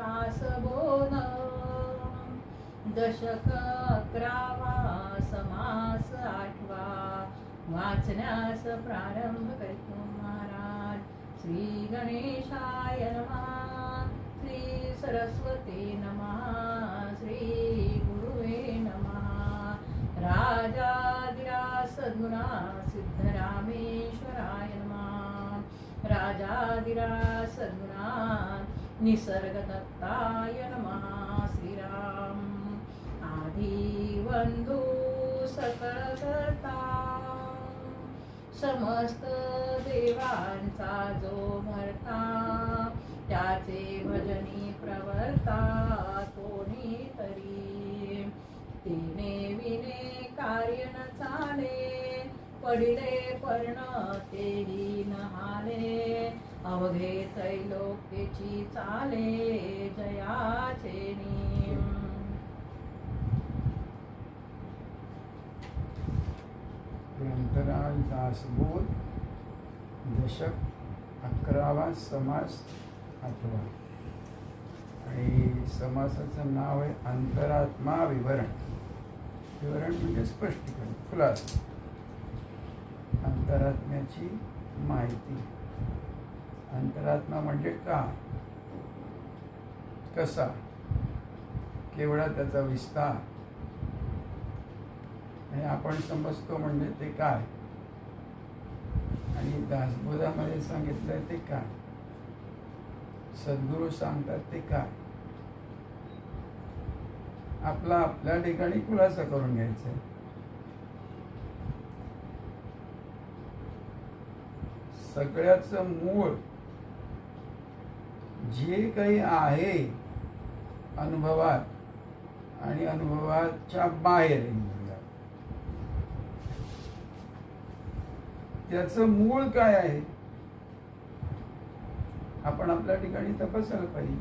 तासबोध दशक 11वा समास 8वा वाचण्यास प्रारंभ करतो महाराज. श्री गणेशाय नमः. श्री सरस्वती नमः. श्री गुरुवे नमः. राजाधिराज सद्गुणा सिद्धरामेश्वराय नमः. राजाधिराज सद्गुणा निसर्गदत्ताय नमः. श्रीराम आदिबंधू सकलकर्ता समस्त देवांचा जो मरता त्याचे भजनी प्रवर्ता कोणीतरी तिने विने कार्य न चाले पडिले पर्ण तेही नहाले अवघे त्रैलोक्यची चाले जयाचे नेम. अंतराळ दासबोध दशक 11वा समास 8वा आणि समासाचं नाव आहे अंतरात्मा विवरण. विवरण म्हणजे स्पष्टीकरण, खुलासा. अंतरात्म्याची माहिती. अंतरात्मा म्हणजे काय, कसा, केवढा त्याचा विस्तार आणि आपण समजतो म्हणजे ते काय, आणि दासबोधामध्ये सांगितलंय ते काय, सद्गुरू सांगतात ते काय, आपल्या ठिकाणी खुलासा करून घ्यायचा. सगळ्याचं मूळ जे काही आहे अनुभवात आणि अनुभवाच्या बाहेर त्याचं मूळ काय आहे आपण आपल्या ठिकाणी तपासायला पाहिजे.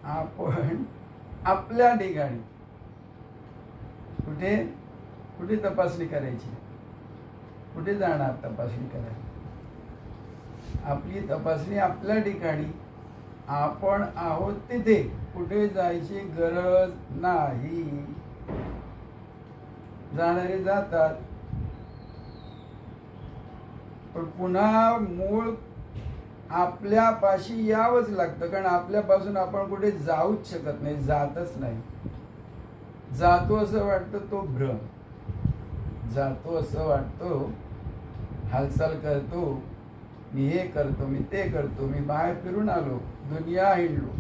आपण आपल्या ठिकाणी कुठे कुठे तपासणी करायची, कुठे जाणार तपासणी करायला. आपली तपासणी आपल्या ठिकाणी, आपण आहोत तिथे, कुठे जायची गरज नाही. जाणारे जातात, पण पुन्हा मूळ आपल्यापाशी यावंच लागतं, कारण आपल्यापासून आपण कुठे जाऊच शकत नाही, जातच नाही. जातो असं वाटतं तो भ्रम, जातो असं वाटतो, हालचाल करतो, मी हे करतो, मी ते करतो, मी बाहेर फिरून आलो, दुनिया हिंडलो.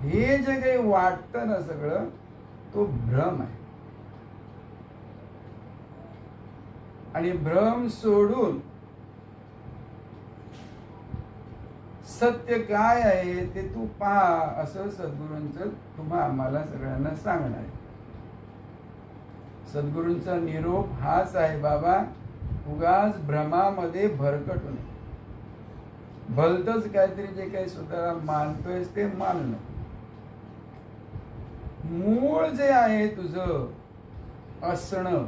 हे जे काही वाटतं ना सगळं, तो भ्रम आहे. आणि भ्रम सोडून सत्य काय आहे ते तू पहा, असं सद्गुरूंचं आम्हाला सगळ्यांना सांगणं आहे. सद्गुरूंचा निरोप हाच आहे, बाबा उगाच भ्रमामध्ये भरकटू नये. भलतच काहीतरी जे काही स्वतःला मानतोयस ते मानणं. मूळ जे आहे तुझं असणं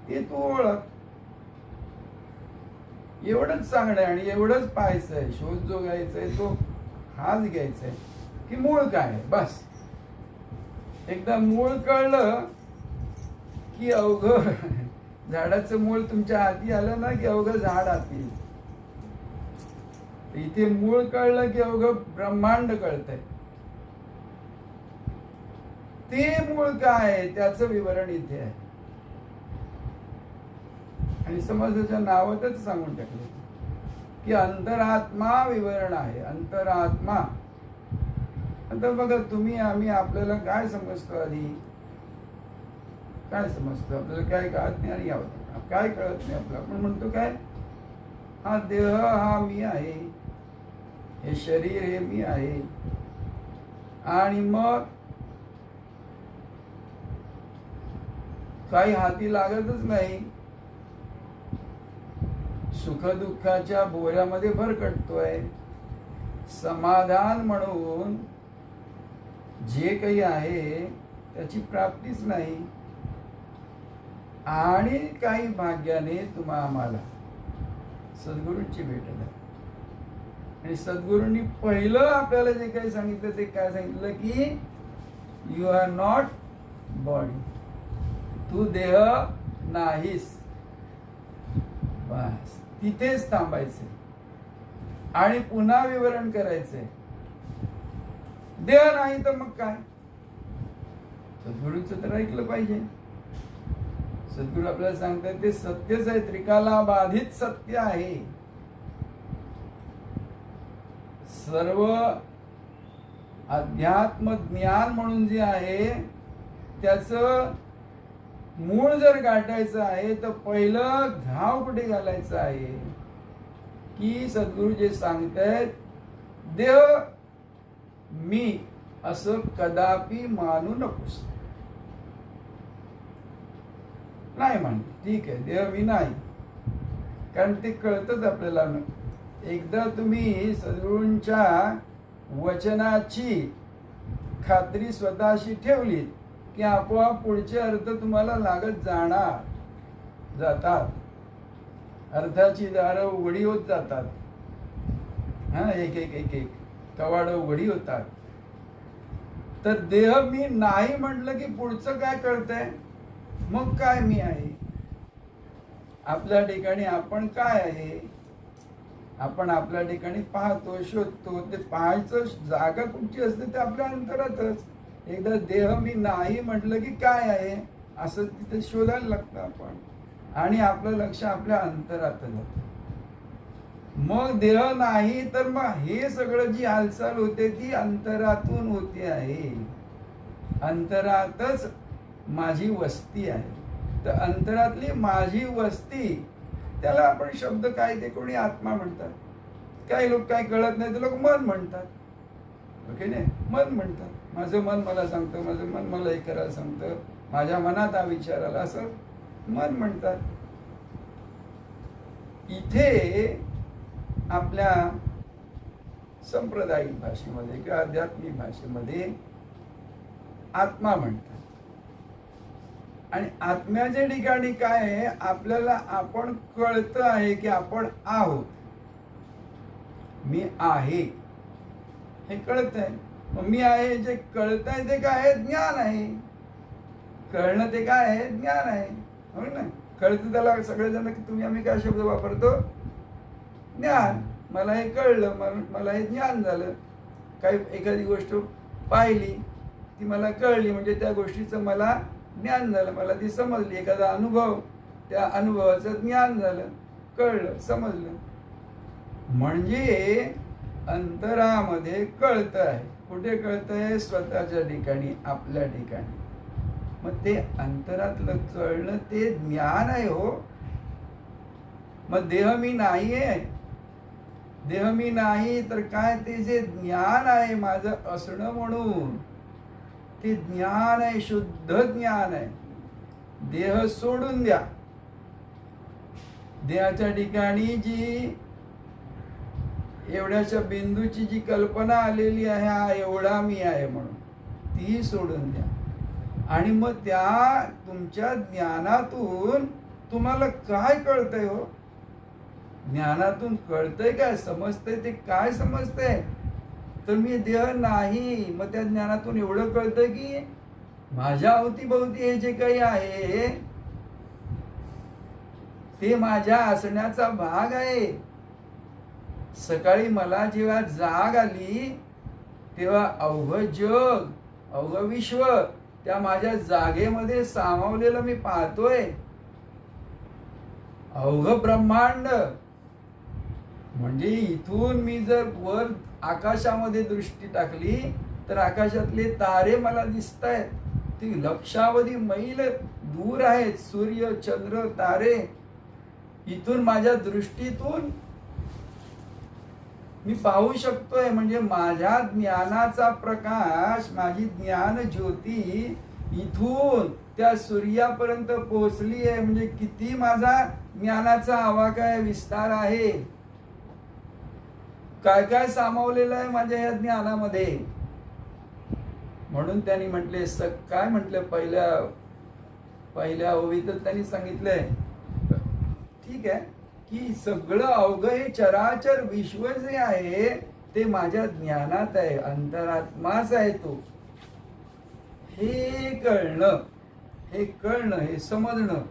ते तू ओळख. एवढंच सांगणं आणि एवढंच पाहायचं आहे. शोध जो घ्यायचा आहे तो हाच घ्यायचा आहे की मूळ काय आहे, बस. एकदा मूळ कळलं की अवघं झाडाचं मूळ तुमच्या हाती आलं ना की अवघं झाड हाती. इथे मूळ कळलं की अवघं ब्रह्मांड कळतंय. ते मूळ काय आहे त्याचं विवरण इथे आहे. आणि समाजाच्या नावातच सांगून टाकले की अंतरात्मा विवरण आहे. अंतरात्मा. आता बघा तुम्ही आम्ही आपल्याला काय समजतो, आधी काय समजतो आपल्याला, काय कळत नाही आणि यावं काय कळत नाही आपलं. आपण म्हणतो काय, हा देह हा मी आहे, हे शरीर हे मी आहे. आणि मग काही हाती लागतच नाही, सुखदुःखाच्या बोऱ्यामध्ये भरकटतोय. समाधान म्हणून जे काही आहे त्याची प्राप्तीच नाही. आणि काही भाग्याने आम्हाला सद्गुरूंची भेट आहे. आणि सद्गुरूंनी पहिलं आपल्याला जे काही सांगितलं ते काय सांगितलं की यू आर नॉट बॉडी, तू देह नाहीस. बस तिथेच थांबायचे आणि पुन्हा विवरण करायचंय. देह नाही तर मग काय? सद्गुरूंचं तर ऐकलं पाहिजे. सद्गुरू आपल्याला सांगतात ते सत्यच आहे, त्रिकाला बाधित सत्य आहे. सर्व अध्यात्म ज्ञान म्हणून जे आहे त्याचं मूळ जर गाठायचं आहे तर पहिलं घाव कुठे घालायचं आहे की सद्गुरू जे सांगतायत देह मी असं कदापि मानू नकोस. नाही मानले ठीक आहे, देह मी नाही, कारण ते कळतच आपल्याला. एकदा तुम्ही सद्गुरूंच्या वचनाची खात्री स्वतःशी ठेवली की आपोआप पुढचे अर्थ तुम्हाला लागत जातात. अर्थाची दारं उघडी होत जातात. एक एक एक एक कवाडं उघडी होतात. तर देह मी नाही म्हटलं की पुढचं काय कळतंय? मग काय मी आहे? आपल्या ठिकाणी आपण काय आहे? आपण आपल्या ठिकाणी पाहतो, शोधतो. ते पाहायचं जागा कुठची असते? ते आपल्या अंतरातच. एकदा देह मी नाही म्हटलं की काय आहे असं तिथे शोधायला लागतं आपण, आणि आपलं लक्ष आपल्या अंतरात जातं. मग देह नाही तर मग हे सगळं जी हालचाल होते ती अंतरातून होते आहे. अंतरातच माझी वस्ती आहे. तर अंतरातली माझी वस्ती, त्याला आपण शब्द काय ते कोणी आत्मा म्हणतात, काही लोक काय कळत नाही तर लोक मन म्हणतात. ओके नाही, मन म्हणतात. माझं मन मला सांगतं, माझं मन मला हे करायला सांगतं, माझ्या मनात हा विचार आला, असं मन म्हणतात. इथे आपल्या सांप्रदायिक भाषेमध्ये किंवा आध्यात्मिक भाषेमध्ये आत्मा म्हणतात. आणि आत्म्याच्या ठिकाणी काय आहे? आपल्याला आपण कळतं आहे की आपण आहोत. मी आहे हे कळत आहे. मग मी आहे जे कळत आहे ते काय आहे? ज्ञान आहे. कळणं ते काय आहे? ज्ञान आहे. हो ना? कळतं त्याला सगळेजण की तुम्ही आम्ही काय शब्द वापरतो? ज्ञान. मला हे कळलं, मला हे ज्ञान झालं. काही एखादी गोष्ट पाहिली ती मला कळली म्हणजे त्या गोष्टीचं मला ज्ञान झालं, मला ती समजली. एखादा अनुभव, त्या अनुभवाचं ज्ञान झालं, कळलं, समजलं. म्हणजे अंतरामध्ये कळत आहे. कुठे कळत आहे? स्वतःच्या ठिकाणी, आपल्या ठिकाणी. मग ते अंतरातलं कळणं ते ज्ञान आहे. हो, मग देह मी नाहीये. देह मी नाही तर काय? ते जे ज्ञान आहे माझं असणं म्हणून, ते ज्ञान आहे, शुद्ध ज्ञान आहे. देह सोडून द्या. देहाच्या ठिकाणी जी एवढ्याच्या बिंदूची जी कल्पना आलेली आहे, हा एवढा मी आहे म्हणून, ती सोडून द्या. आणि मग त्या तुमच्या ज्ञानातून तुम्हाला काय कळतंय? हो, ज्ञानातून कळतंय काय? समजतंय ते काय समजतंय? तर मी देह नाही. मग त्या ज्ञानातून एवढं कळतंय की माझ्या अवतीभोवती हे जे काही आहे ते माझ्या असण्याचा भाग आहे. सकाळी मला जेव्हा जाग आली तेव्हा अवघ जग, अवघ विश्व त्या माझ्या जागेमध्ये सामावलेलं मी पाहतोय. अवघ ब्रह्मांड. म्हणजे इथून मी जर वर आकाशामध्ये दृष्टी टाकली तर आकाशातले तारे मला दिसत आहेत. ती लक्षावधी मैल दूर आहेत. सूर्य, चंद्र, तारे. इथून माझ्या दृष्टीतून मी पाहू शकतोय. म्हणजे माझ्या ज्ञानाचा प्रकाश, माझी ज्ञान ज्योती इथून त्या सूर्यापर्यंत पोहोचली आहे. म्हणजे किती माझा ज्ञानाचा आवाका विस्तार आहे. काय काय सामावलेलं आहे माझ्या या ज्ञानामध्ये. म्हणून त्यांनी म्हटले, काय म्हटलं पहिल्या ओवीतच त्यांनी सांगितलंय, ठीक आहे की सगळं अवघं हे चराचर विश्व जे आहे ते माझ्या ज्ञानात आहे, अंतरात्माच आहे तो. हे कळणं, हे समजणं.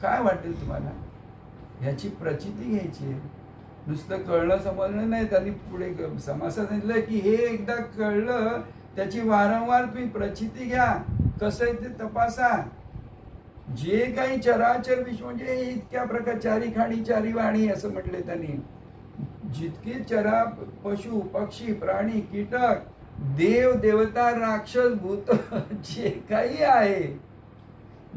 काय वाटेल तुम्हाला? ह्याची प्रचिती घ्यायची आहे. नुसतं कळणं समजणं नाही. त्यांनी पुढे समासात सांगितलं की हे एकदा कळलं त्याची वारंवार तुम्ही प्रचिती घ्या. कसं आहे ते तपासा. जे काही चराचर विश्व म्हणजे इतक्या प्रकार, चारी खाणी चारी वाणी असं म्हटले त्यांनी. जितके चरा पशु पक्षी प्राणी कीटक देव देवता राक्षस भूत जे काही आहे,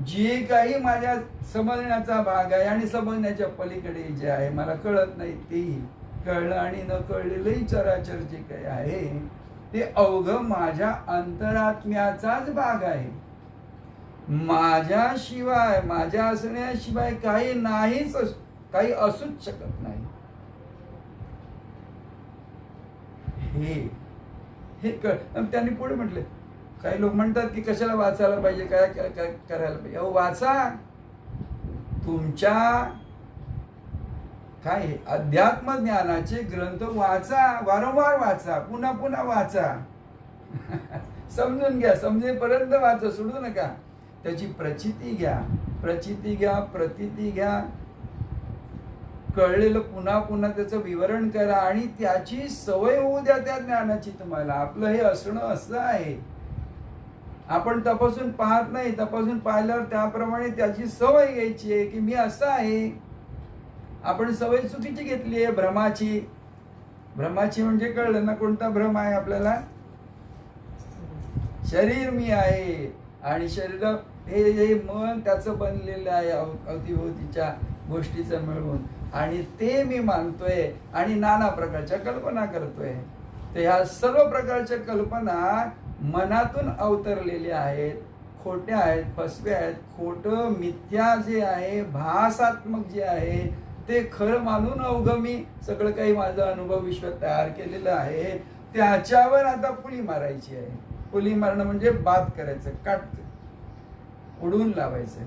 जे काही माझ्या समजण्याचा भाग आहे आणि समजण्याच्या पलीकडे जे आहे मला कळत नाही तेही कळलं, आणि न कळलेलंही चराचर जे काही आहे ते अवघं माझ्या अंतरात्म्याचाच भाग आहे. माझ्याशिवाय, माझ्या असण्याशिवाय काही नाहीच, काही असूच शकत नाही. हे त्यांनी पुढे म्हटले. काही लोक म्हणतात की कशाला वाचायला पाहिजे, काय करायला पाहिजे. अहो वाचा. तुमच्या काय अध्यात्म ज्ञानाचे ग्रंथ वाचा, वारंवार वाचा, पुन्हा पुन्हा वाचा. समजून घ्या, समजेपर्यंत वाचा, सोडू नका. त्याची प्रचिती घ्या, प्रतीती घ्या. कळलेलं पुन्हा पुन्हा त्याचं विवरण करा आणि त्याची सवय होऊ द्या त्या ज्ञानाची तुम्हाला. आपलं हे असणं असं आहे. आपण तपासून पाहत नाही, तपासून पाहिल्यावर त्याप्रमाणे त्याची सवय घ्यायची आहे की मी असं आहे. आपण सवय चुकीची घेतली आहे भ्रमाची. भ्रमाची म्हणजे कळलं ना कोणता भ्रम आहे आपल्याला? शरीर मी आहे आणि शरीर हे मन त्याचं बनलेलं आहे अवतीभोवतीच्या गोष्टीचं मिळवून, आणि ते मी मानतोय आणि नाना प्रकारच्या कल्पना करतोय. तर ह्या सर्व प्रकारच्या कल्पना मनातून अवतरलेल्या आहेत, खोट्या आहेत, फसव्या आहेत. खोटं मिथ्या जे आहे, भासात्मक जे आहे ते खरं मानून अवघं मी सगळं काही माझं अनुभव विश्व तयार केलेलं आहे. त्याच्यावर आता पुली मारायची आहे. पुली मारणं म्हणजे बाद करायचं, उडवून लावायचं.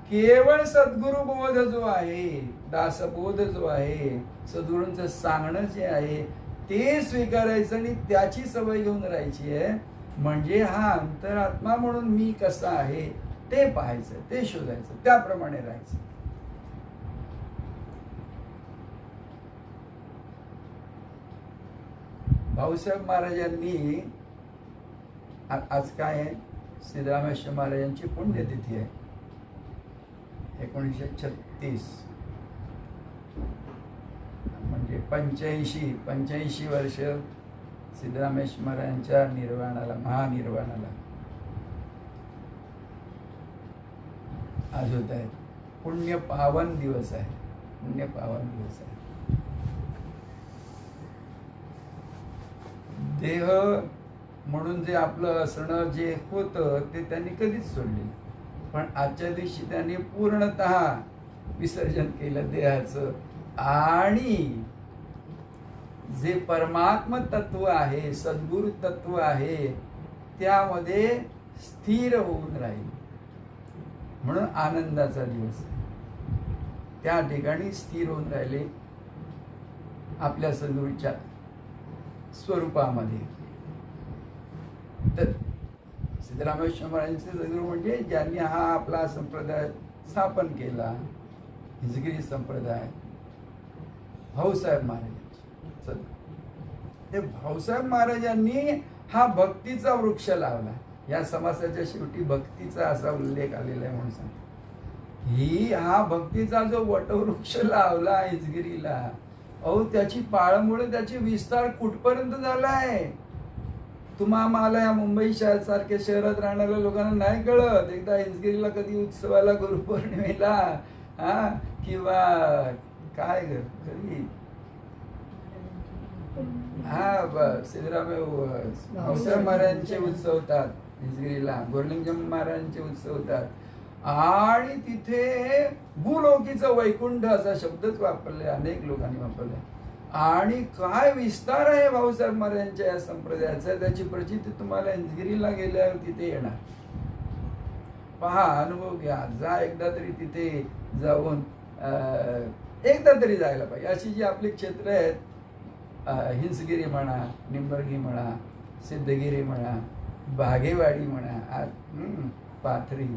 केवळ सद्गुरु बोध जो आहे, दासबोध जो आहे, सद्गुरूंचं सांगणं जे आहे ते स्वीकारायचं आणि त्याची सवय घेऊन राहायची आहे. म्हणजे हा अंतरात्मा म्हणून मी कसा आहे ते पाहायचं, ते शोधायचं, त्याप्रमाणे राहायचं. भाऊसाहेब महाराजांनी आज काय आहे, सिद्धरामेश्वर महाराजांची पुण्यतिथी आहे. 1936 म्हणजे 85 वर्ष सिद्धरामेश्वर महाराजांच्या निर्वाणाला, महानिर्वाणाला आज होत आहेत. पुण्य पावन दिवस आहे, पुण्य पावन दिवस आहे. देह म्हणून जे आपलं असणं जे होतं ते त्यांनी कधीच सोडले, पण आजच्या दिवशी त्यांनी पूर्णतः विसर्जन केलं देहाचं, आणि जे परमात्म तत्व आहे, सद्गुरु तत्व आहे त्यामध्ये स्थिर होऊन राहील. म्हणून आनंदाचा दिवस. त्या ठिकाणी स्थिर होऊन राहिले आपल्या सद्गुरूच्या स्वरूपामध्ये. तर सिद्धरामेश्वर महाराजांचे सद्गुरू म्हणजे ज्यांनी हा आपला संप्रदाय स्थापन केला, हिजगिरी संप्रदाय, भाऊसाहेब महाराजांचे. ते भाऊसाहेब महाराजांनी हा भक्तीचा वृक्ष लावला. या समासाच्या शेवटी भक्तीचा असा उल्लेख आलेला आहे म्हणून सांग. हा भक्तीचा जो वटवृक्ष लावला हिजगिरीला, अहो त्याची पाळमुळे, त्याची विस्तार कुठपर्यंत झालाय मला या मुंबई सारख्या शहरात राहणाऱ्या लोकांना नाही कळत. एकदा हिंजगिरीला कधी उत्सवाला, गुरुपौर्णिमेला किंवा काय कधी भाऊसाहेब महाराजांचे उत्सव होतात हिंजगिरीला, गोरलिंगम महाराजांचे उत्सव होतात, आणि तिथे भूलोकीचं वैकुंठ असा शब्दच वापरले, अनेक लोकांनी वापरले. आणि काय विस्तार आहे भाऊसाहेब महाराजांच्या या संप्रदायाचा, त्याची प्रचिती तुम्हाला हिंजगिरीला गेल्यावर तिथे येणार. पहा, अनुभव घ्या, जा एकदा तरी तिथे जाऊन एकदा तरी जायला पाहिजे. अशी जी आपली क्षेत्र आहेत, हिंसगिरी म्हणा, निंबर्गी म्हणा, सिद्धगिरी म्हणा, बागेवाडी म्हणा, पाथरी,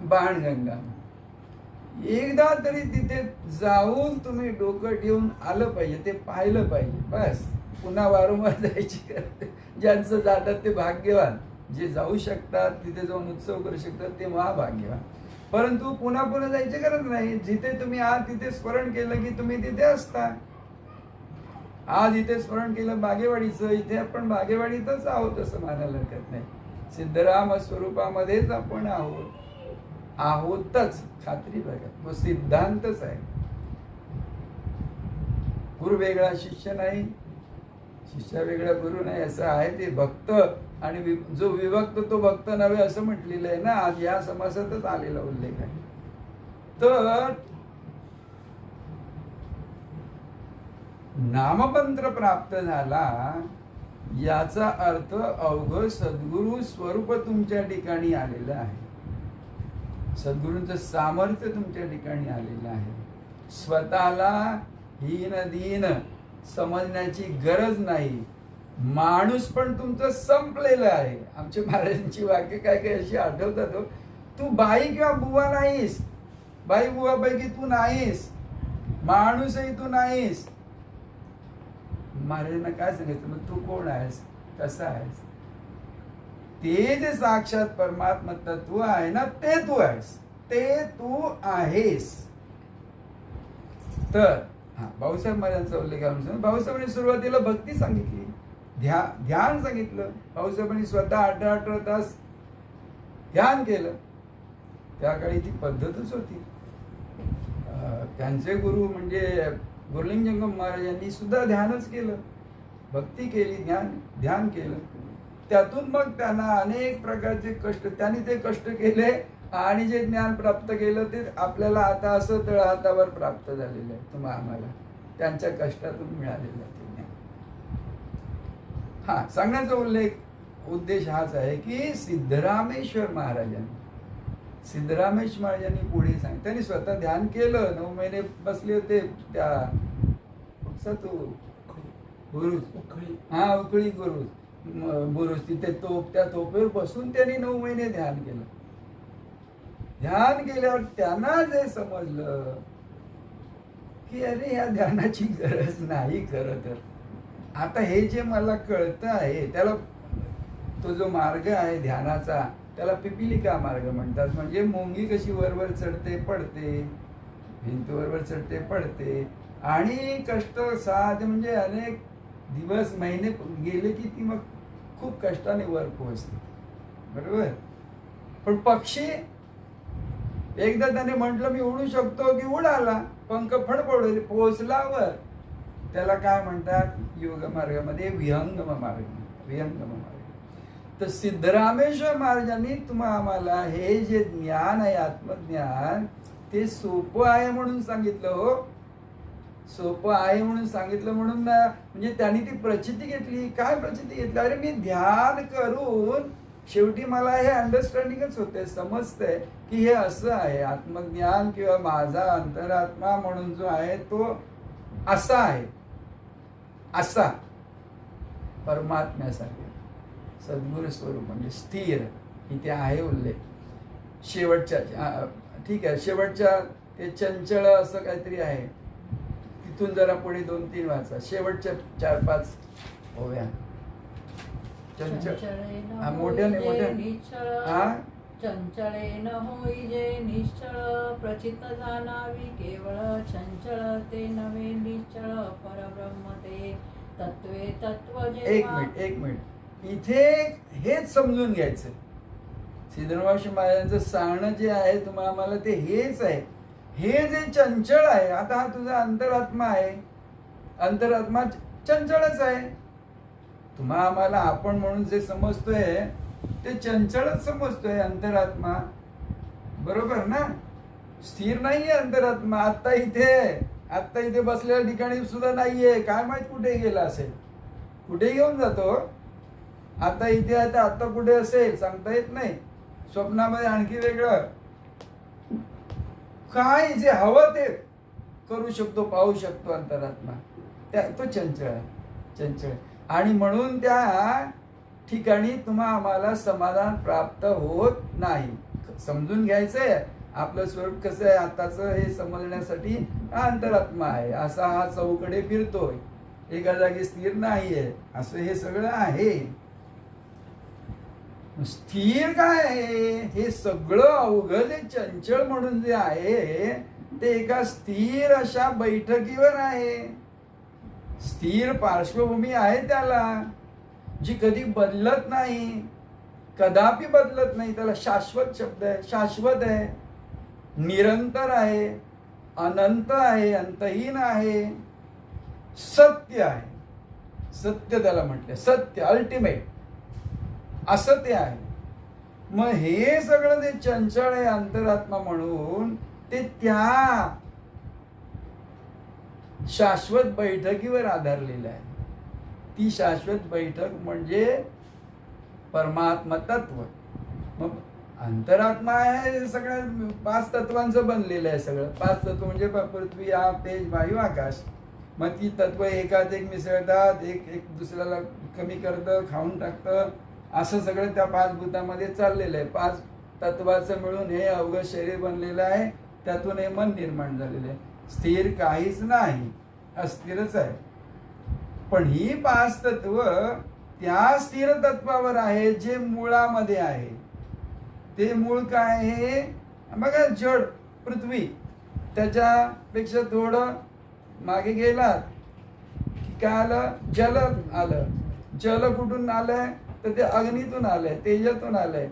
बाणगंगा, एकदा तरी तिथे जाऊन तुम्ही डोकं ठेवून आलं पाहिजे, ते पाहिलं पाहिजे. बस पुन्हा वारंवार जायची गरज. ज्यांचं जातात ते भाग्यवान, जे जाऊ शकतात तिथे जाऊन उत्सव करू शकतात ते महाभाग्यवान. परंतु पुन्हा पुन्हा जायची गरज नाही. जिथे तुम्ही आहात तिथे स्मरण केलं की तुम्ही तिथे असता. आज इथे स्मरण केलं बागेवाडीचं, इथे आपण बागेवाडीतच आहोत असं मानायला हरकत नाही. सिद्धराम स्वरूपामध्येच आपण आहोतच, खात्री बघा. तो सिद्धांतच आहे. गुरु वेगळा शिष्य नाही, शिष्य वेगळा गुरु नाही, असं आहे ते. भक्त आणि जो विभक्त तो भक्त नव्हे असं म्हटलेलं आहे ना. आज या समासातच आलेला उल्लेख आहे. तर नाममंत्र प्राप्त झाला याचा अर्थ अवघ सद्गुरु स्वरूप तुमच्या ठिकाणी आलेलं आहे. सद्गुरूंचं सामर्थ्य तुमच्या ठिकाणी आलेलं आहे. स्वतःला हीन दीन समजण्याची गरज नाही. माणूस पण तुमचं संपलेलं आहे. आमच्या महाराजांची वाक्य काय काय अशी आठवतात हो. तू बाई किंवा बुवा नाहीस, बाई बुवा पैकी तू नाहीस, माणूसही तू नाहीस. महाराजांना काय सांगायचं, मग तू कोण आहेस, कसा आहेस? ते जे साक्षात परमात्मा तत्व आहे ना, ते तू आहेस, ते तू आहेस. तर भाऊसाहेब महाराजांचा उल्लेख आहे. भाऊसाहेबांनी सुरुवातीला भक्ती सांगितली, ध्यान सांगितलं. भाऊसाहेबांनी स्वतः 18 तास ध्यान केलं. त्या काळी ती पद्धतच होती. त्यांचे गुरु म्हणजे गुरुलिंग जंगम महाराजांनी सुद्धा ध्यानच केलं, भक्ती केली, ध्यान केलं. त्यातून मग त्यांना अनेक प्रकारचे कष्ट, त्यांनी ते कष्ट केले आणि जे ज्ञान प्राप्त केलं ते आपल्याला आता असं तळहातावर प्राप्त झालेलं आहे. तुम्हा आम्हाला त्यांच्या कष्टातून मिळालेलं आहे ते ज्ञान. सांगण्याचा उद्देश हाच आहे की सिद्धरामेश्वर महाराजांनी पुढे सांगितलं. त्यांनी स्वतः ध्यान केलं. 9 महिने बसले होते त्या कुठचा तो बुरुज, उकळी बुरुज, तिथे त्या तोपेवर बसून त्यांनी 9 महिने ध्यान केलं. ध्यान केल्यावर त्यांना जे समजलं की अरे या ध्यानाची गरज नाही खरं तर. आता हे जे मला कळतं आहे त्याला, तो जो मार्ग आहे ध्यानाचा त्याला पिपिलिका मार्ग म्हणतात. म्हणजे मुंगी कशी वरवर चढते पडते, भिंत वरवर चढते पडते, आणि कष्ट साध म्हणजे अनेक दिवस महिने गेले की ती मग खूप कष्टाने वर पोहोचते. बरोबर. पण पक्षी एकदा त्याने म्हटलं मी उडू शकतो की उडाला, पंख फडफडले, पोहोचल्यावर त्याला काय म्हणतात योग मार्गामध्ये विहंगम मार्ग. तर सिद्धरामेश्वर महाराजांनी आम्हाला हे जे ज्ञान आहे आत्मज्ञान ते सोपं आहे म्हणून सांगितलं. हो, सोपं आहे म्हणून सांगितलं म्हणून ना, म्हणजे त्यांनी ती प्रचिती घेतली. काय प्रचिती घेतली? अरे मी ध्यान करून शेवटी मला हे अंडरस्टँडिंगच होते, समजतंय की हे असं आहे. आत्मज्ञान किंवा माझा अंतरात्मा म्हणून जो आहे तो असा आहे, असा परमात्म्यासारखे सद्गुरु स्वरूप म्हणजे स्थिर. इथे आहे उल्लेख शेवटच्या, ठीक आहे, शेवटच्या ते चंचल असं काहीतरी आहे. तिथून जरा पुढे 2-3 वाचा. शेवटच्या 4-5 ओव्या. मोठ्याने चंचळे न होई जे निश्चळ, प्रचित जाणावी केवळ चंचळ, ते नवे निश्चळ परब्रह्म ते तत्वे तत्व. एक मिनिट इथे हेच समजून घ्यायचं. सिद्धरामेश्वर महाराजांचं सांगणं जे आहे तुम्हाला आम्हाला ते हेच आहे. हे जे चंचळ आहे, आता हा तुझा अंतरात्मा आहे, अंतरात्मा चंचळच आहे. तुम्हा आम्हाला आपण म्हणून जे समजतोय ते चंचळच समजतोय अंतरात्मा. बरोबर ना? स्थिर नाहीये अंतरात्मा. आता इथे बसलेल्या ठिकाणी सुद्धा नाहीये. काय माहित कुठे गेला असेल, कुठे घेऊन जातो. आता इथे आता कुठे असेल सांगता येत नाही. स्वप्नामध्ये आणखी वेगळं. काय जे हवं ते करू शकतो, पाहू शकतो अंतरात्मा, तो चंचल आहे, चंचल आहे. आणि म्हणून त्या ठिकाणी आम्हाला समाधान प्राप्त होत नाही. समजून घ्यायचंय आपलं स्वरूप कसं आहे आताचं हे समजण्यासाठी हा अंतरात्मा आहे, असा हा चौकडे फिरतोय, एका जागी स्थिर नाहीये, असं हे सगळं आहे. स्थिर काय आहे? हे सगळं अवघं जे चंचल म्हणून जे आहे ते एका स्थिर अशा बैठकीवर आहे. स्थिर पार्श्वभूमी आहे त्याला, जी कधी बदलत नाही, कदापि बदलत नाही. त्याला शाश्वत शब्द आहे, शाश्वत आहे, निरंतर आहे, अनंत आहे, अंतहीन आहे, सत्य आहे. सत्य त्याला म्हटले, सत्य, अल्टिमेट असं ते आहे. मग हे सगळं जे चंचल आहे अंतरात्मा म्हणून ते त्या शाश्वत बैठकीवर आधारलेलं आहे. ती शाश्वत बैठक म्हणजे परमात्मा तत्व. मग अंतरात्मा आहे सगळ्या 5 तत्वांचं बनलेलं आहे. सगळं 5 तत्व म्हणजे पृथ्वी, आप, तेज, वायू, आकाश. मग ती तत्व एकात एक मिसळतात, एक दुसऱ्याला कमी करतं, खाऊन टाकतं, असं सगळं त्या 5 भूतामध्ये चाललेलं आहे. 5 तत्वाचं मिळून हे अवघड शरीर बनलेलं आहे, त्यातून हे मन निर्माण झालेलं आहे. स्थिर काहीच नाही, अस्थिरच आहे. पण ही 5 तत्व त्या स्थिर तत्वावर आहे जे मुळामध्ये आहे. ते मूळ काय आहे? बघा, जड पृथ्वी, त्याच्यापेक्षा थोडं मागे गेलात की काय आलं? जल आलं. जल कुठून आलंय? तर ते अग्नीतून आलंय, तेजातून आलंय.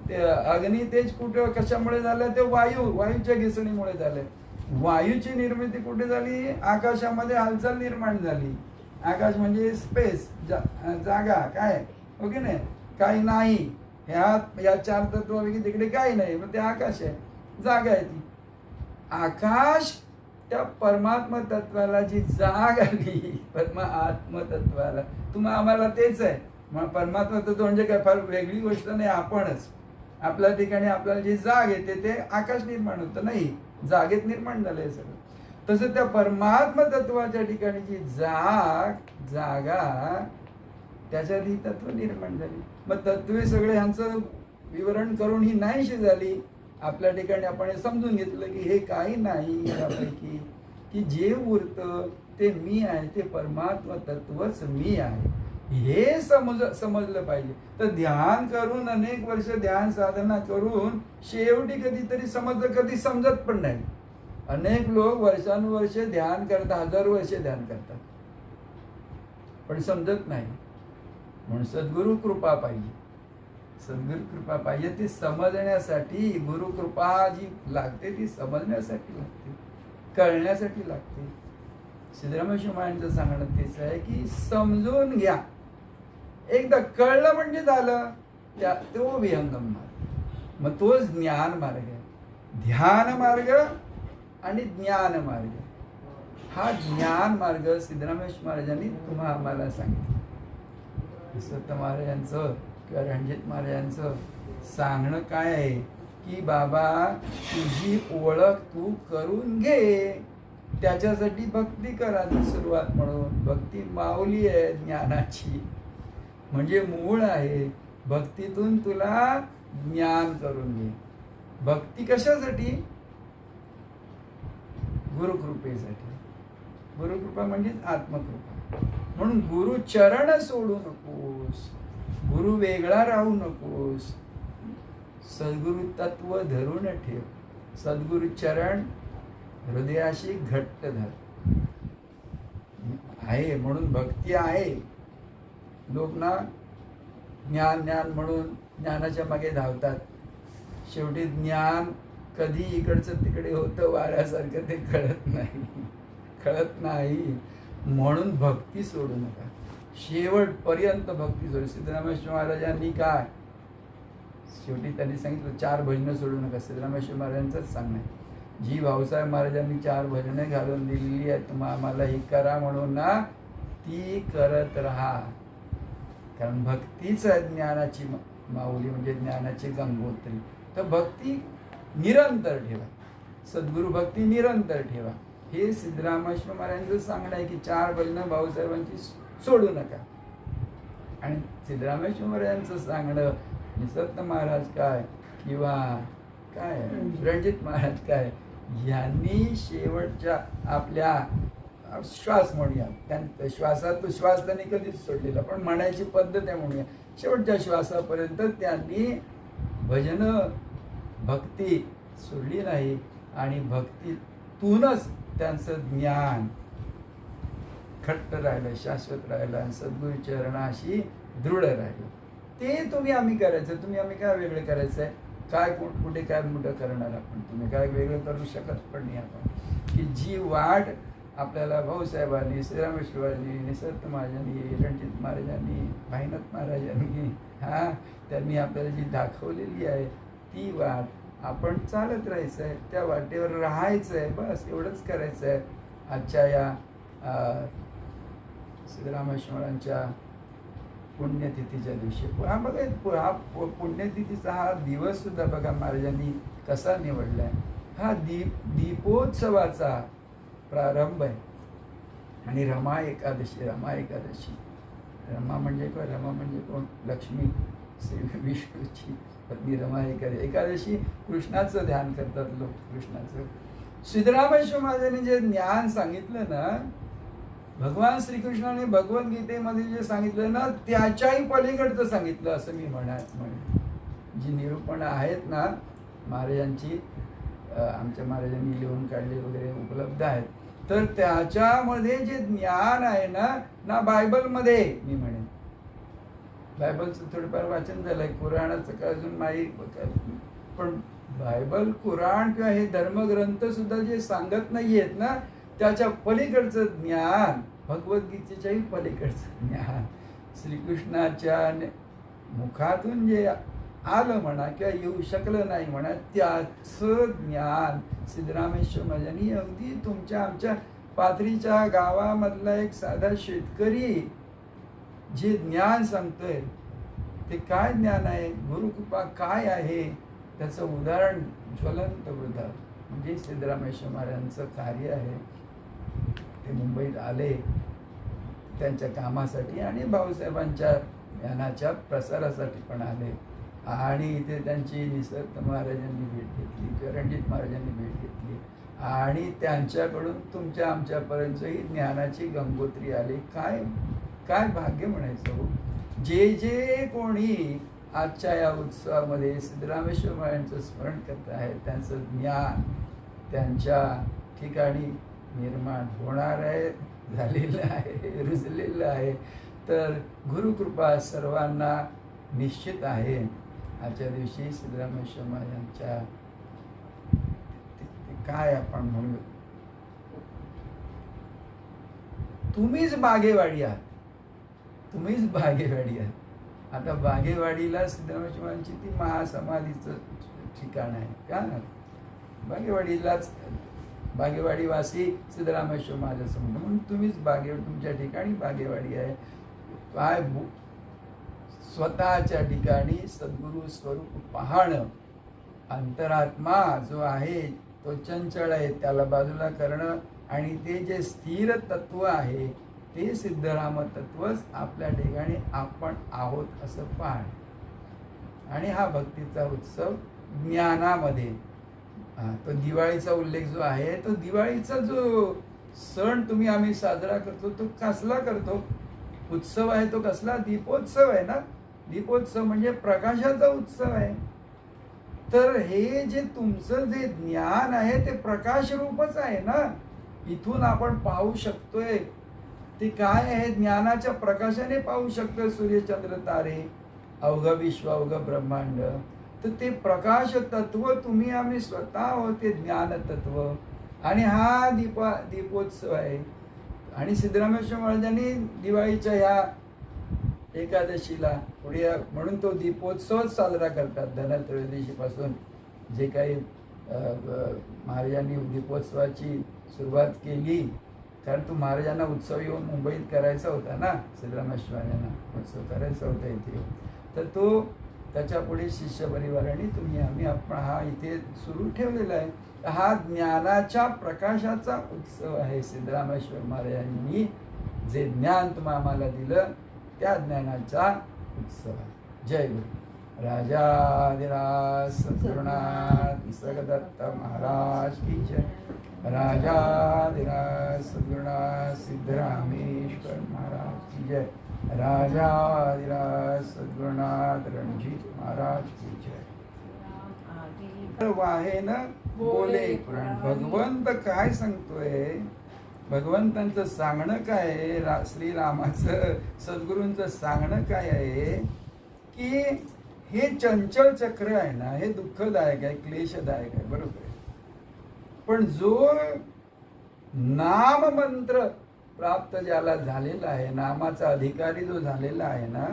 ते अग्नी तेज कुठं कशामुळे झालंय? ते वायूच्या घिसणीमुळे झालंय. वायूची निर्मिती कुठे झाली? आकाशामध्ये हालचाल निर्माण झाली. आकाश म्हणजे स्पेस, जागा, काय ओके नाही, काही नाही. या 4 तत्वापैकी तिकडे काही नाही, मग ते आकाश आहे, जागा आहे. ती आकाश त्या परमात्मा तत्वाला जी जाग आली, आत्म तत्वाला, आम्हाला तेच आहे. मग परमात्मा तत्व म्हणजे काय फार वेगळी गोष्ट नाही, आपणच. आपल्या ठिकाणी आपल्याला जी जाग येते ते आकाश निर्माण होतं नाही, जागेत निर्माण झालंय सगळं. तसं त्या परमात्मा तत्वाच्या ठिकाणी जी जागा, त्याच्यात ही तत्व निर्माण झाली. मग तत्वे सगळे ह्यांचं विवरण करून ही नाहीशी झाली. आपल्या ठिकाणी आपण हे समजून घेतलं की हे काही नाही यापैकी, की जे उरतं ते मी आहे, ते परमात्मा तत्वच मी आहे, हे समजलं पाहिजे. तर ध्यान करून अनेक वर्ष ध्यान साधना करून शेवटी कधीतरी समजलं, कधी समजत पण नाही. अनेक लोक वर्षानुवर्षे ध्यान करतात, 1000 वर्षे ध्यान करतात, पण समजत नाही. म्हणून सद्गुरु कृपा पाहिजे, सद्गुरु कृपा पाहिजे. ती समजण्यासाठी गुरु कृपा जी लागते ती समजण्यासाठी लागते, कळण्यासाठी लागते. सिद्धरामेश्वर महाराजांचं सांगणं तेच आहे की समजून घ्या. एकदा कळलं म्हणजे झालं, तो विहंगम मार्ग. मग तोच ज्ञान मार्ग आहे. ध्यान मार्ग आणि ज्ञान मार्ग, हा ज्ञान मार्ग सिद्धरामेश्वर महाराजांनी आम्हाला सांगितलं. सत्त महाराजांचं किंवा रणजित महाराजांचं सांगणं काय आहे की बाबा, तुझी ओळख तू करून घे, त्याच्यासाठी भक्ती करा. सुरुवात म्हणून भक्ती माऊली आहे ज्ञानाची, म्हणजे मूळ आहे. भक्तीतून तुला ज्ञान करून घे. भक्ती कशासाठी? गुरुकृपेसाठी. गुरुकृपा म्हणजेच आत्मकृपा. म्हणून गुरु चरण सोडू नकोस, गुरु वेगळा राहू नकोस, सद्गुरु तत्व धरून ठेव. सद्गुरु चरण हृदयाशी घट्ट धर आहे. म्हणून भक्ती आहे. लोक ना ज्ञान म्हणून ज्ञानाच्या मागे धावतात. शेवटी ज्ञान कधी इकडचं तिकडे होतं वाऱ्यासारखं, ते कळत नाही. म्हणून भक्ती सोडू नका, शेवटपर्यंत भक्ती सोडू. सिद्धरामेश्वर महाराजांनी काय शेवटी त्यांनी सांगितलं 4 भजनं सोडू नका. सिद्धरामेश्वर महाराजांचंच सांगणं आहे. जी भाऊसाहेब महाराजांनी 4 भजनं घालून दिलेली आहेत आम्हाला ही करा म्हणून ना, ती करत राहा. कारण भक्तीच आहे ज्ञानाची माऊली, म्हणजे ज्ञानाची गंगोत्री. तर भक्ती निरंतर ठेवा, सद्गुरु भक्ती निरंतर ठेवा. हे सिद्धरामेश्वर महाराजांचं सांगणं आहे की 4 भजनं भाऊसाहेबांची सोडू नका. आणि सिद्धरामेश्वर महाराजांचं सांगणं निसर्ग महाराज काय किंवा काय रणजित महाराज काय यांनी शेवटच्या आपल्या श्वास म्हणूया, त्यांचा श्वासात श्वास त्यांनी कधीच सोडलेला, पण म्हणायची पद्धत आहे म्हणूया, शेवटच्या श्वासापर्यंत त्यांनी भजन भक्ती सोडली नाही. आणि भक्तीतूनच त्यांचं ज्ञान खट्ट राहिलं, शाश्वत राहिलं आणि सद्गुरू चरणाशी दृढ राहिलं. ते तुम्ही आम्ही करायचं. तुम्ही आम्ही काय वेगळं करायचं आहे? काय कुठे काय मोठं करणार आपण? तुम्ही काय वेगळं करू शकत पण नाही आपण. की जी वाट आपल्याला भाऊसाहेबांनी, श्रीरामेश्वरांनी, निसर्ग महाराजांनी, रणजित महाराजांनी, भाईनाथ महाराजांनी त्यांनी आपल्याला जी दाखवलेली आहे ती वाट आपण चालत राहायचं आहे, त्या वाटेवर राहायचं आहे, बस एवढंच करायचं आहे. आजच्या या सिद्धरामेश्वरांच्या पुण्यतिथीच्या दिवशी बघा, हा पुण्यतिथीचा हा दिवस सुद्धा बघा महाराजांनी कसा निवडलाय. हा दीपोत्सवाचा प्रारंभ आहे. आणि रमा एकादशी रमा म्हणजे कोण? रमा म्हणजे कोण? लक्ष्मी, श्री विष्णूची पत्नी रमा एकादशी कृष्णाचं ध्यान करतात लोक, कृष्णाचं. सिद्धरामेश्वर महाराजांनी जे ज्ञान सांगितलं ना, भगवान श्रीकृष्णाने भगवद्गीतेमध्ये जे सांगितलं ना त्याच्याही पलीकडचं सांगितलं असं मी म्हणेन. जी निरूपणं आहेत ना महाराजांची, आमच्या महाराजांनी लिहून काढले वगैरे उपलब्ध आहेत, तर त्याच्यामध्ये जे ज्ञान आहे ना बायबलमध्ये, मी म्हणेन बायबलचं थोडंफार वाचन झालंय, कुराणाचं का अजून माहीत, पण बायबल, कुराण किंवा हे धर्मग्रंथ सुद्धा जे सांगत नाहीयेत ना त्याच्या पलीकडचं ज्ञान, भगवद्गीतेच्याही पलीकडचं ज्ञान, श्रीकृष्णाच्या मुखातून जे आलं म्हणा किंवा येऊ शकलं नाही म्हणा, त्याचं ज्ञान सिद्धरामेश्वर महाराजांनी अगदी तुमच्या आमच्या पाथरीच्या गावामधला एक साधा शेतकरी जे ज्ञान सांगतोय ते काय ज्ञान आहे, गुरुकृपा काय आहे, त्याचं उदाहरण ज्वलंत वृद्धा म्हणजे सिद्धरामेश्वर महाराजांचं कार्य आहे. ते मुंबईत आले त्यांच्या कामासाठी आणि भाऊसाहेबांच्या ज्ञानाच्या प्रसारासाठी पण आले. आणि इथे त्यांची निसर्ग महाराजांनी भेट घेतली, रणजित महाराजांनी भेट घेतली आणि त्यांच्याकडून तुमच्या आमच्यापर्यंतही ज्ञानाची गंगोत्री आली. काय काय भाग्य म्हणायचं हो. जे कोणी आजच्या या उत्सवामध्ये सिद्धरामेश्वर महाराजांचं स्मरण करत आहेत, त्यांचं ज्ञान त्यांच्या ठिकाणी निर्माण होणार आहे, झालेलं आहे, रुजलेलं आहे. तर गुरुकृपा सर्वांना निश्चित आहे. आजच्या दिवशी सिद्धरामेश्वर महाराजांच्या काय आपण म्हणू, तुम्हीच बागेवाडी आहात, तुम्हीच बागेवाडी आहात. आता बागेवाडीला सिद्धरामेश्वर महाराजांची ती महासमाधीचं ठिकाण आहे का, बागेवाडीलाच बागेवाडीवासी सिद्धरामेश्वर महाराजांचं म्हणणं, म्हणून तुम्हीच तुमच्या ठिकाणी बागेवाडी आहे. काय स्वतःच्या ठिकाणी सद्गुरु स्वरूप पाहणं, अंतरात्मा जो आहे तो चंचल आहे त्याला बाजूला करणं आणि ते जे स्थिर तत्व आहे ते सिद्धराम तत्वच आपल्या ठिकाणी आपण आहोत असं पाहणं. आणि हा भक्तीचा उत्सव ज्ञानामध्ये, तो दिवाळीचा उल्लेख जो आहे, तो दिवाळीचा जो सण तुम्ही आम्ही साजरा करतो तो कसला करतो, उत्सव आहे तो कसला, दीपोत्सव आहे ना. दीपोत्सव म्हणजे प्रकाशाचा उत्सव आहे. तर हे जे तुमचं जे ज्ञान आहे ते प्रकाश रूपच आहे ना. इथून आपण पाहू शकतोय ते काय आहे, ज्ञानाच्या प्रकाशाने पाहू शकतोय. सूर्यचंद्र तारे, अवघ विश्व, अवघ ब्रह्मांड. तर ते प्रकाश तत्व तुम्ही आम्ही स्वतः आहोत, ते ज्ञान तत्व. आणि हा दीपोत्सव आहे. आणि सिद्धरामेश्वर महाराजांनी दिवाळीच्या ह्या एकादशीला पुढे म्हणून तो दीपोत्सवच साजरा करतात. धनत्रयोदशीपासून जे काही महाराजांनी दीपोत्सवाची सुरुवात केली, कारण तो महाराजांना उत्सव येऊन मुंबईत करायचा होता ना, सिद्धरामेश्वर महाराजांना उत्सव करायचा होता इथे. तर तो त्याच्या पुढे शिष्य परिवाराने तुम्ही आम्ही आपण हा इथे सुरू ठेवलेला आहे. हा ज्ञानाच्या प्रकाशाचा उत्सव आहे. सिद्धरामेश्वर महाराजांनी जे ज्ञान तुम्हा आम्हाला दिलं त्या ज्ञानाचा उत्सव आहे. जय गुरु. राजाधिराज सद्गुरुनाथ निसर्गदत्त महाराज की जय. राजाधिराज सद्गुरुनाथ सिद्धरामेश्वर महाराज की जय. राजाधिराज सद्गुरुनाथ रणजीत महाराज की जय. वाहेन बोले पुराण. भगवंत काय सांगतोय? भगवंतांचं सांगणं काय आहे? श्रीरामाचं सद्गुरूंचं सांगणं काय आहे की हे चंचल चक्र आहे ना, हे दुःखदायक आहे, क्लेशदायक आहे, बरोबर आहे. पण जो नाम मंत्र प्राप्त ज्याला झालेला आहे, नामाचा अधिकारी जो झालेला आहे ना,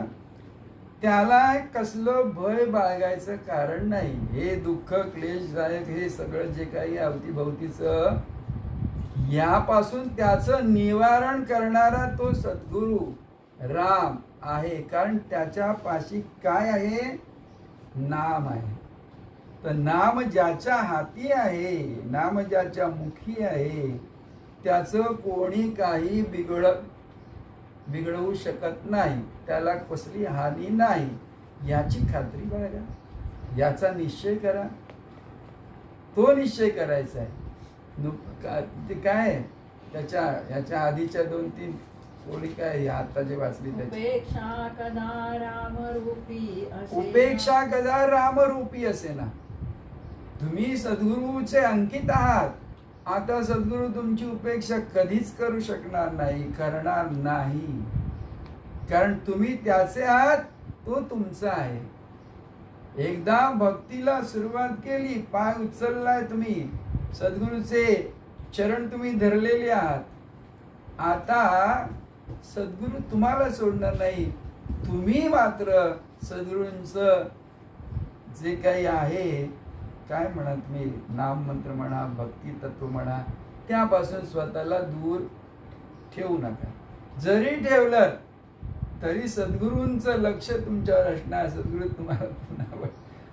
त्याला कसलं भय बाळगायचं कारण नाही. हे दुःख क्लेशदायक हे सगळं जे काही अवतीभवतीचं, यापासून त्याचं निवारण करणारा तो सद्गुरु राम आहे. कारण त्याच्या पाशी काय आहे? नाम आहे. तर नाम ज्याच्या हाती आहे, नाम ज्याच्या मुखी आहे, त्याचं कोणी काही बिघडवू शकत नाही, त्याला कसली हानी नाही. याची खात्री बाळगा, याचा निश्चय करा. तो निश्चय करायचा आहे. ते काय याच्या आधीच्या 2-3 ओळी काय आता जे वाचली त्याची? उपेक्षा कदा रामरूपी असे. उपेक्षा कदा रामरूपी असे ना. तुम्ही सद्गुरूचे अंकित आहात. आता सद्गुरू तुमची उपेक्षा कधीच करू शकणार नाही, करणार नाही. कारण तुम्ही त्याचे आहात, तो तुमचा आहे. एकदा भक्तीला सुरुवात केली, पाय उचललाय तुम्ही, सद्गुरूचे चरण तुम्ही धरलेले आहात. आता सद्गुरू तुम्हाला सोडणार नाही. तुम्ही मात्र सद्गुरूंचं जे काही आहे, काय म्हणा तुम्ही, नाम मंत्र म्हणा, भक्ती तत्व म्हणा, त्यापासून स्वतःला दूर ठेवू नका. जरी ठेवलं तरी सद्गुरूंचं लक्ष तुमच्यावर असणार. सद्गुरू तुम्हाला पुन्हा,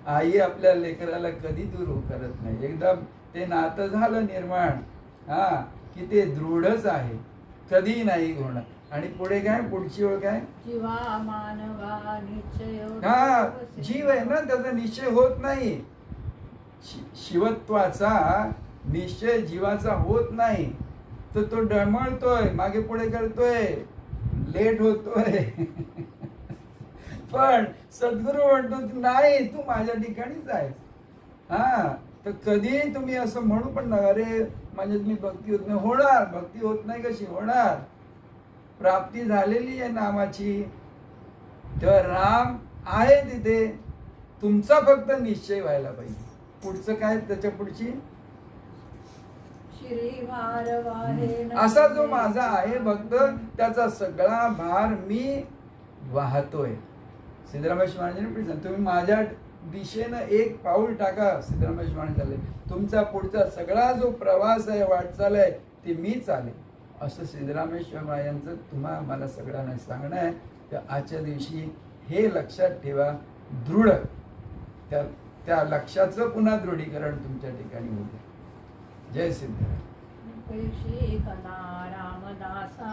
आई आपल्या लेकराला कधी दूर करत नाही. एकदा ते नातं झालं निर्माण, की ते दृढच आहे, कधी नाही होणार. आणि पुढे काय? पुढची ओळ काय? जीवा मानवा निश्चय. जीव आहे ना, त्याचा निश्चय होत नाही. शिवत्वाचा निश्चय जीवाचा होत नाही. तर तो डळमळतोय, मागे पुढे करतोय, लेट होतोय. पण सद्गुरू म्हणतो नाही, तू माझ्या ठिकाणीच आहेस. तर कधी तुम्ही असं म्हणू पण नका, अरे म्हणजे तुम्ही भक्ती होत नाही. होणार, भक्ती होत नाही कशी होणार? प्राप्ती झालेली आहे नामाची. तेव्हा राम आहे तिथे. तुमचा फक्त निश्चय व्हायला पाहिजे. पुढचं काय? त्याच्या पुढची असा जो माझा आहे भक्त, त्याचा सगळा भार मी वाहतोय. सिद्धरामेश्वर महाराजांनी तुम्ही माझ्या दिशेनं एक पाऊल टाका. सिद्धरामेश्वर महाराज झाले, तुमचा पुढचा सगळा जो प्रवास आहे, वाटचाल आहे, ते मी चालेल. असं सिद्धरामेश्वर महाराजांचं तुम्हा मला सगळ्यांना सांगणं आहे. तर आजच्या दिवशी हे लक्षात ठेवा. दृढ त्या लक्षाचं पुन्हा दृढीकरण तुमच्या ठिकाणी होते. जय सिद्धराम. रामदासा